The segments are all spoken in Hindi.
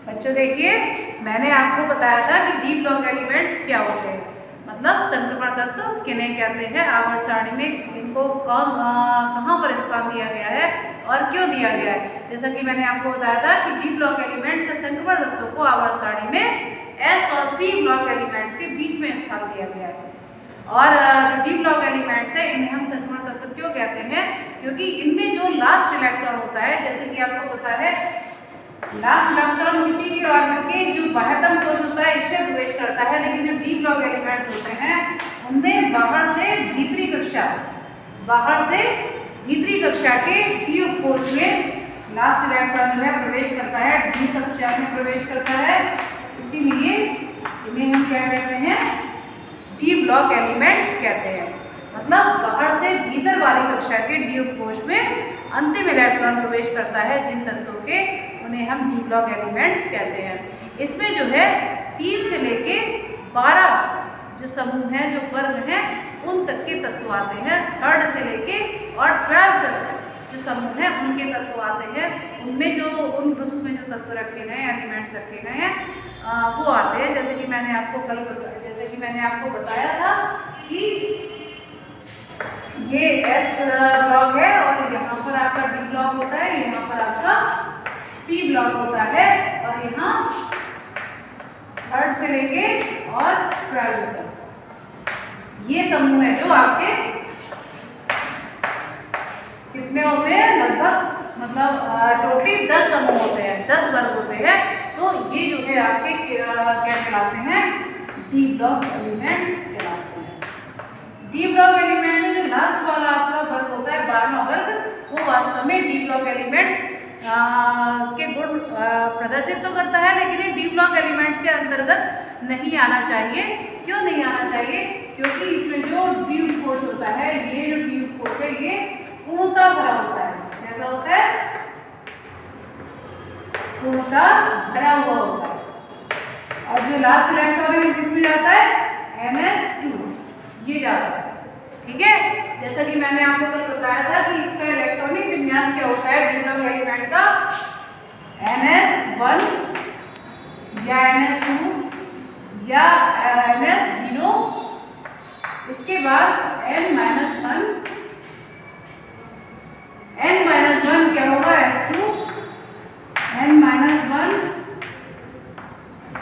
बच्चों देखिए, मैंने आपको बताया था कि डी ब्लॉक एलिमेंट्स क्या होते हैं, मतलब संक्रमण तत्व किन्हें कहते हैं, आवर्त सारणी में इनको कहाँ पर स्थान दिया गया है और क्यों दिया गया है। जैसा कि मैंने आपको बताया था कि डी ब्लॉक एलिमेंट्स से संक्रमण तत्वों को आवर्त सारणी में एस और पी ब्लॉक एलिमेंट्स के बीच में स्थान दिया गया है। और जो डी ब्लॉक एलिमेंट्स है इन्हें हम संक्रमण तत्व क्यों कहते हैं, क्योंकि इनमें जो लास्ट इलेक्ट्रॉन होता है, जैसे कि आपको पता है लास्ट इलेक्ट्रॉन किसी भी ऑर्बिट के जो बाह्यतम कोश होता है इसमें प्रवेश करता है, लेकिन जो डी ब्लॉक एलिमेंट्स होते हैं उनमें बाहर से भीतरी कक्षा के डी कोश में लास्ट इलेक्ट्रॉन जो है प्रवेश करता है, डी सबशेल में प्रवेश करता है। इसीलिए इन्हें हम क्या कहते हैं, डी ब्लॉक एलिमेंट कहते हैं। मतलब बाहर से भीतर वाली कक्षा के डी कोश में अंतिम इलेक्ट्रॉन प्रवेश करता है जिन तत्वों के, उन्हें हम डी ब्लॉक एलिमेंट्स कहते हैं। इसमें जो है 3 से लेके 12 जो समूह हैं, जो वर्ग हैं, उन तक के तत्व आते हैं। 3rd से लेके और 12 तक जो समूह हैं उनके तत्व आते हैं। उनमें जो उन ग्रुप्स में जो तत्व रखे गए, एलिमेंट्स रखे गए हैं वो आते हैं। जैसे कि मैंने आपको बताया था कि ये एस ब्लॉक है और यहाँ पर आपका डी ब्लॉक होता है, यहाँ पर आपका पी ब्लॉक होता है और यहाँ 3rd से लेके और 12 तक ये समूह है जो आपके कितने होते हैं, लगभग मतलब टोटली 10 समूह होते हैं, 10 वर्ग होते हैं। तो ये जो है आपके क्या कहलाते हैं, डी ब्लॉक एलिमेंट कहलाते हैं। डी ब्लॉक एलिमेंट में जो लास्ट वाला आपका वर्ग होता है 12वां वर्ग, वो वास्तव में डी ब्लॉक एलिमेंट के गुण प्रदर्शित तो करता है, लेकिन ये डी ब्लॉक एलिमेंट्स के अंतर्गत नहीं आना चाहिए। क्यों नहीं आना चाहिए, क्योंकि इसमें जो डी कोश होता है, ये जो डी कोश है ये पूर्णता भरा होता है। कैसा होता है, पूर्णता भरा हुआ होता है। और जो लास्ट इलेक्ट्रॉन है वो किसमें जाता है, NS2 ये जाता है। ठीक है, जैसा कि मैंने आपको कल बताया था कि इसका इलेक्ट्रॉनिक विन्यास क्या होता है डी ब्लॉक एलिमेंट का, NS1 या NS2 या NS0, इसके बाद N-1 क्या होगा, S2, N-1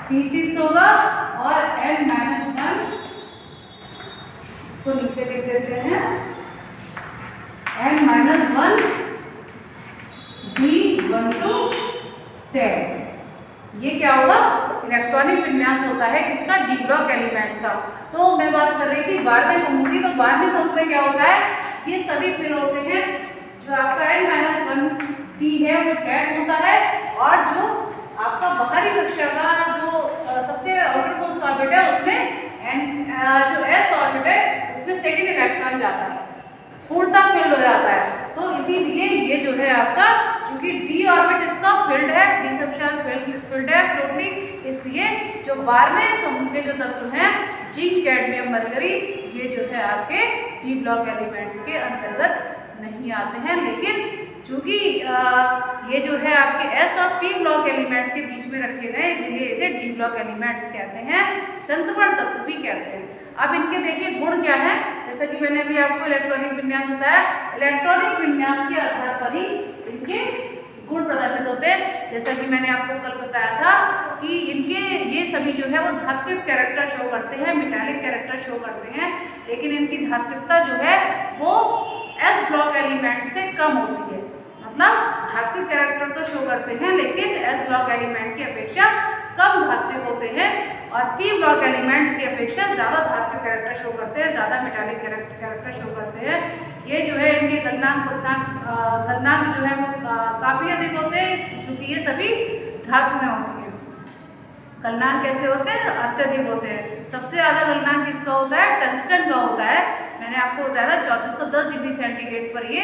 P6 होगा और N-1 इसको नीचे लिख देते हैं, N-1 D1210। ये क्या होगा, इलेक्ट्रॉनिक विन्यास होता है किसका, डी ब्लॉक एलिमेंट्स का। तो मैं बात कर रही थी 12वें समूह की, तो 12वें समूह में क्या होता है, ये सभी फिल होते हैं। जो आपका N-1 P है वो 10 होता है और जो आपका बाहरी कक्षा का जो सबसे आउटर मोस्ट ऑर्बिट है उसमें जो S ऑर्बिट है उसमें सेकंड इलेक्ट्रॉन जाता है, पूर्णतः फिल्ड हो जाता है। तो इसीलिए ये जो है आपका, क्योंकि डी ऑर्बिट इसका फिल्ड है, डी सबशेल फिल्ड है टोटली, इसलिए जो 12वें समूह के जो तत्व हैं जिंक, कैडमियम, मरकरी, ये जो है आपके डी ब्लॉक एलिमेंट्स के अंतर्गत नहीं आते हैं। लेकिन चूंकि ये जो है आपके एस और पी ब्लॉक एलिमेंट्स के बीच में रखे गए, इसीलिए इसे डी ब्लॉक एलिमेंट्स कहते हैं, संक्रमण तत्व भी कहते हैं। अब इनके देखिए गुण क्या है, जैसा कि मैंने अभी आपको इलेक्ट्रॉनिक विन्यास बताया, इलेक्ट्रॉनिक विन्यास के आधार पर ही इनके गुण प्रदर्शित होते हैं। जैसा कि मैंने आपको कल बताया था कि इनके ये सभी जो है वो धात्विक कैरेक्टर शो करते हैं, मेटालिक कैरेक्टर शो करते हैं, लेकिन इनकी धात्विकता जो है वो एस ब्लॉक एलिमेंट से कम होती है। मतलब धात्विक कैरेक्टर तो शो करते हैं लेकिन एस ब्लॉक एलिमेंट की अपेक्षा कम धात्विक होते हैं, और पी ब्लॉक एलिमेंट की अपेक्षा ज़्यादा धात्विक कैरेक्टर शो करते हैं, ज़्यादा मेटालिक कैरेक्टर शो करते हैं। ये जो है इनके गलनांक जो है वो काफ़ी अधिक होते हैं, चूँकि ये सभी धातु में होती है। गलनांक कैसे होते हैं, अत्यधिक होते हैं। सबसे ज़्यादा गलनांक किसका होता है, टंगस्टन का होता है। मैंने आपको बताया था 3410 डिग्री सेंटीग्रेड पर ये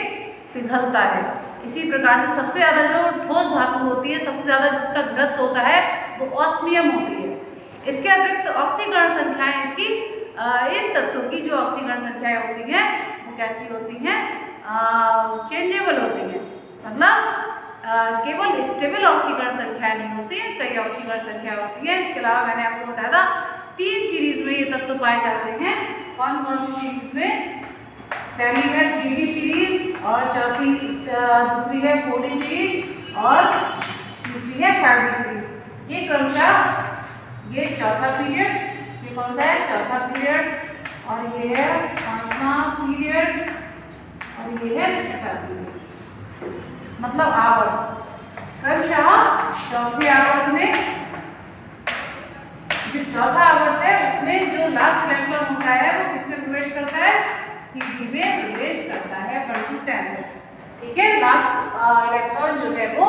पिघलता है। इसी प्रकार से सबसे ज़्यादा जो ठोस धातु होती है, सबसे ज़्यादा जिसका घनत्व होता है वो ऑस्मियम होती है। इसके अतिरिक्त ऑक्सीकरण संख्याएं इसकी इन तत्वों की जो ऑक्सीकरण संख्याएं होती हैं वो कैसी होती हैं, चेंजेबल होती हैं। मतलब केवल स्टेबल ऑक्सीकरण संख्या नहीं होती है, कई ऑक्सीकरण संख्या होती है। इसके अलावा मैंने आपको बताया था 3 सीरीज में ये तत्व पाए जाते हैं। कौन कौन सी सीरीज में? पहली है 3D सीरीज और चौथी दूसरी है 4D सीरीज और तीसरी है 5D सीरीज। ये क्रमशः ये चौथा पीरियड, ये कौन सा है? चौथा पीरियड, और ये है 5वां पीरियड और ये है 6वां पीरियड, मतलब आवर्त। क्रमशः चौथे आवर्त में जो चौथा आवर्त है उसमें जो लास्ट इलेक्ट्रॉन होता है वो किसमें प्रवेश करता है? 3D में प्रवेश करता है 1 to 10 तक। ठीक है, लास्ट इलेक्ट्रॉन जो है वो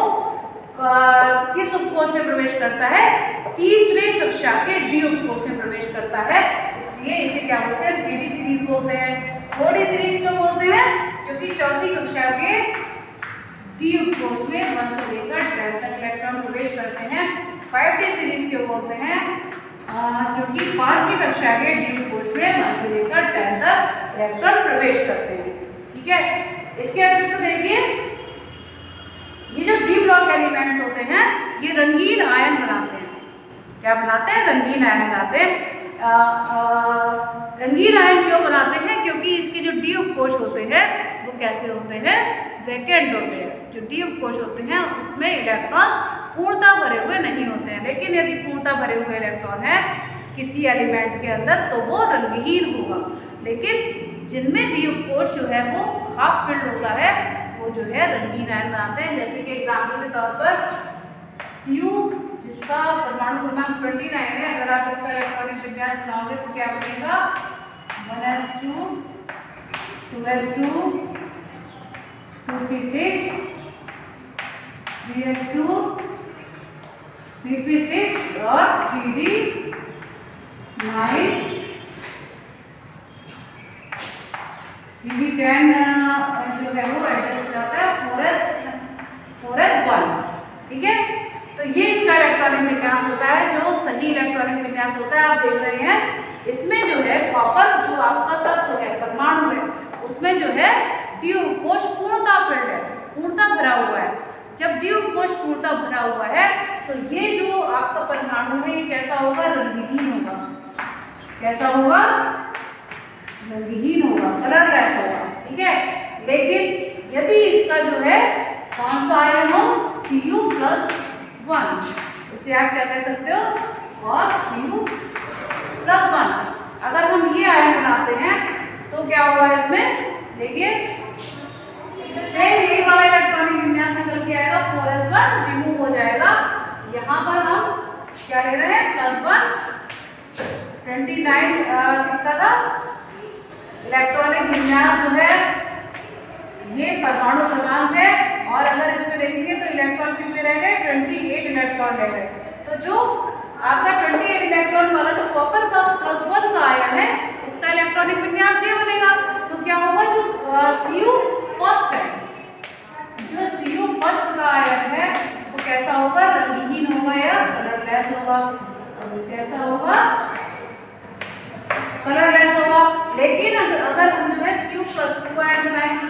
किस उपकोष में प्रवेश करता है? तीसरे कक्षा के डी उपकोष में प्रवेश करता है। इसलिए इसे क्या बोलते हैं? 3D सीरीज बोलते हैं। 4D सीरीज क्यों बोलते हैं? क्योंकि चौथी कक्षा के डी उपकोष में 1 से लेकर 10 तक इलेक्ट्रॉन प्रवेश करते हैं। 5D सीरीज क्यों बोलते हैं? क्योंकि 5वीं कक्षा के डी उपकोष में 1 से लेकर 10 तक इलेक्ट्रॉन प्रवेश करते हैं। ठीक है, इसके अतिरिक्त देखिए ये जो डी ब्लॉक एलिमेंट्स होते हैं ये रंगीन आयन बनाते हैं। क्या बनाते हैं? रंगीन आयन बनाते हैं। रंगीन आयन क्यों बनाते हैं? क्योंकि इसके जो डी उपकोष होते हैं वो कैसे होते हैं? वैकेंट होते हैं। जो डी उपकोष होते हैं उसमें इलेक्ट्रॉन्स पूर्णतः भरे हुए नहीं होते हैं। लेकिन यदि पूर्णतः भरे हुए इलेक्ट्रॉन है किसी एलिमेंट के अंदर तो वो रंगहीन होगा। लेकिन जिनमें डी उपकोष जो है वो हाफ फिल्ड होता है वो जो है रंगीन आयन बनाते हैं। जैसे कि एग्जाम्पल के तौर पर Cu जिसका परमाणु क्रमांक 29 है, अगर आप इसका इलेक्ट्रॉनिक विन्यास बनाओगे तो क्या बनेगा? 1s2 2s2 2p6 3s2 3p6 और 3d9 3d10 जो है वो एडजस्ट जाता है 4s1। ठीक है, तो ये इसका इलेक्ट्रॉनिक विन्यास होता है। जो सही इलेक्ट्रॉनिक विन्यास होता है आप देख रहे हैं इसमें जो है कॉपर जो आपका तत्व है, परमाणु है, उसमें जो है डी उपकोष पूर्णतः फिल्ड है, पूर्णतः भरा हुआ है। जब डी उपकोष पूर्णतः भरा हुआ है तो ये जो आपका परमाणु है ये कैसा होगा? रंगहीन होगा। कैसा होगा? रंगहीन होगा, कलरलेस होगा। ठीक है, लेकिन यदि इसका जो है कौन सा आयन हो? Cu+1, इसे आप क्या कह सकते हो? और Cu+1। अगर हम ये आयन बनाते हैं तो क्या होगा इसमें? देखिए सेम यही वाला इलेक्ट्रॉनिक विन्यास निकल के आएगा, 4s1 रिमूव हो जाएगा। यहाँ पर हम क्या ले रहे हैं? +1। 29 किसका था? इलेक्ट्रॉनिक विन्यास जो है ये परमाणु क्रमांक है। और अगर इसमें देखेंगे तो इलेक्ट्रॉन कितने रह गए? 28 इलेक्ट्रॉन रह गए। तो जो आपका 28 इलेक्ट्रॉन वाला जो कॉपर का +1 का आयन है उसका इलेक्ट्रॉनिक विन्यास ये बनेगा। तो क्या होगा? जो Cu फर्स्ट है, जो Cu फर्स्ट का आयन है वो कैसा होगा? रंगहीन होगा या कलरलेस होगा? कैसा होगा? कलरलेस होगा। लेकिन अगर हम जो है Cu+2 आयन बनाएंगे,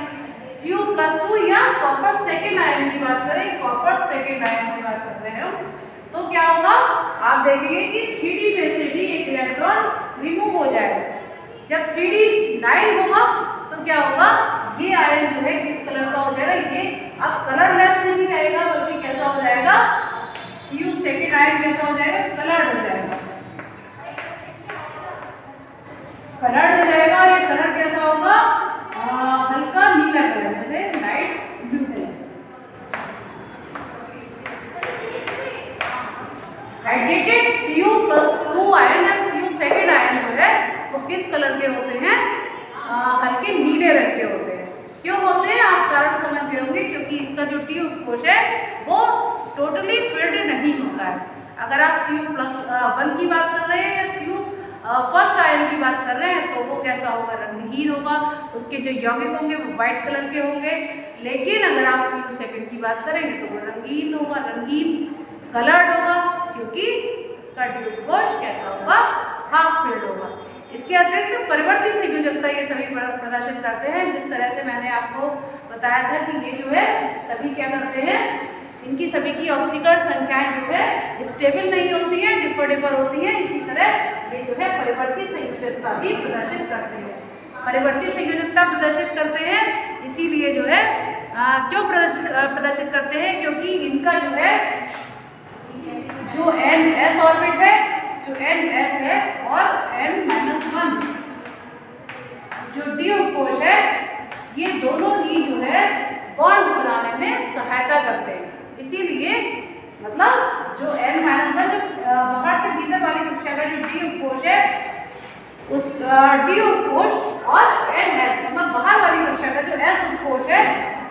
Cu+2 या कॉपर सेकेंड आयन की बात करें, कॉपर सेकेंड आयन की बात कर रहे हैं हम, तो क्या होगा? आप देखेंगे कि 3D में से भी एक इलेक्ट्रॉन रिमूव हो जाएगा। जब 3d9 होगा तो क्या होगा? ये आयन जो है किस कलर का हो जाएगा? ये अब कलरलेस नहीं रहेगा बल्कि कैसा हो जाएगा? Cu सेकेंड आयन कैसा हो जाएगा? कलर्ड हो जाएगा। कलर्ड हो जाएगा। ये कलर कैसा होगा? हल्का नीला कलर, जैसे light blue colour. Hydrated Cu+2 ion या Cu सेकेंड आयन जो है वो किस कलर के होते हैं? हल्के नीले रंग के होते हैं। क्यों होते हैं? आप कारण समझ गए होंगे, क्योंकि इसका जो डी उपकोष है वो टोटली फिल्ड नहीं होता है। अगर आप Cu+1 की बात कर रहे हैं या Cu फर्स्ट आयन की बात कर रहे हैं तो वो कैसा होगा? रंगहीन होगा। उसके जो यौगिक होंगे वो व्हाइट कलर के होंगे। लेकिन अगर आप Cu सेकेंड की बात करेंगे तो वो रंगीन होगा, रंगीन कलर्ड होगा, क्योंकि उसका डी उपकोष कैसा होगा? हाफ फिल्ड होगा। इसके अतिरिक्त परिवर्ती संयोजकता ये सभी प्रदर्शित करते हैं। जिस तरह से मैंने आपको बताया था कि ये जो है सभी क्या करते हैं? इनकी सभी की ऑक्सीकरण संख्याएं जो है स्टेबल नहीं होती है, डिफर होती है। इसी तरह ये जो है परिवर्ती संयोजकता भी प्रदर्शित करते हैं। परिवर्ती संयोजकता प्रदर्शित करते हैं, इसीलिए जो है क्यों प्रदर्शित करते हैं, क्योंकि इनका जो है जो NS ऑर्बिट है, जो NS है और N-1 जो d उपकोष है, ये दोनों ही जो है बॉन्ड बनाने में सहायता करते हैं। इसीलिए मतलब जो N-1 जो बाहर से भीतर वाली कक्षा का जो d उपकोष है, उस d उपकोष और NS मतलब बाहर वाली कक्षा का जो S उपकोष है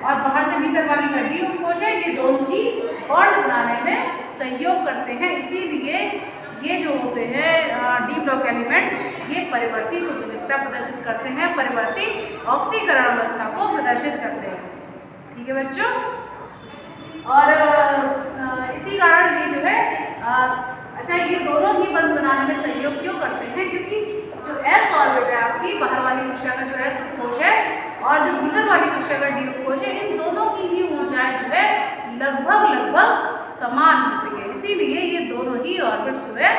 और बाहर से भीतर वाली का d उपकोष है, ये दोनों ही बॉन्ड बनाने में सहयोग करते हैं। इसीलिए ये जो होते हैं डी ब्लॉक एलिमेंट्स, ये परिवर्ती संयोजकता प्रदर्शित करते हैं, परिवर्ती ऑक्सीकरण अवस्था को प्रदर्शित करते हैं। ठीक है बच्चों, और इसी कारण ये जो है अच्छा, ये दोनों ही बंध बनाने में सहयोग क्यों करते हैं, क्योंकि जो S ऑर्बिट है आपकी बाहर वाली कक्षा का जो S उपकोष है और जो भीतर वाली कक्षा का d उपकोष है, इन दोनों की ही ऊर्जाएं जो है लगभग समान होती है। इसीलिए ये दोनों ही ऑर्बिट जो है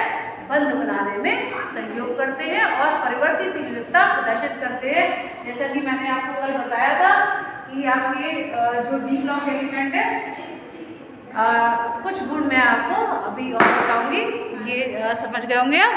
बंध बनाने में सहयोग करते हैं और परिवर्ती संयोजकता प्रदर्शित करते हैं। जैसा कि मैंने आपको कल बताया था कि आपके जो डी ब्लॉक एलिमेंट है, कुछ गुण मैं आपको अभी और बताऊंगी, ये समझ गए होंगे आप।